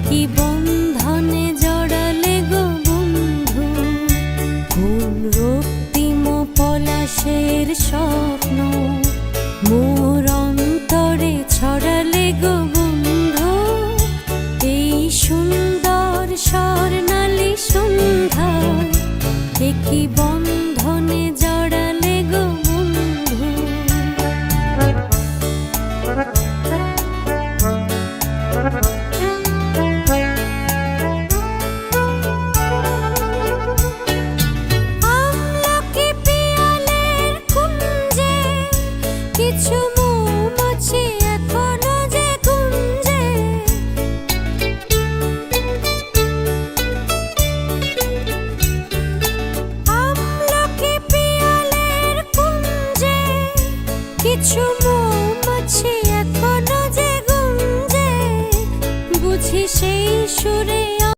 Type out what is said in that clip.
কি বন্ধনে জড়ালে গো বন্ধু, কোন রক্তিম পলাশের স্বপ্ন মোর অন্তরে ছড়ালে গো বন্ধু। এই সুন্দর স্বর্ণালী সন্ধ্যায় কি বন্ধনে জড়ালে গো বন্ধু। আমলকি পিয়ালের কুঞ্জে কিছু মৌমাছি এখনো যে গুঞ্জে, আমলকি পিয়ালের কুঞ্জে কিছু মৌমাছি এখনো যে গুঞ্জে, বুঝি সেই সুরে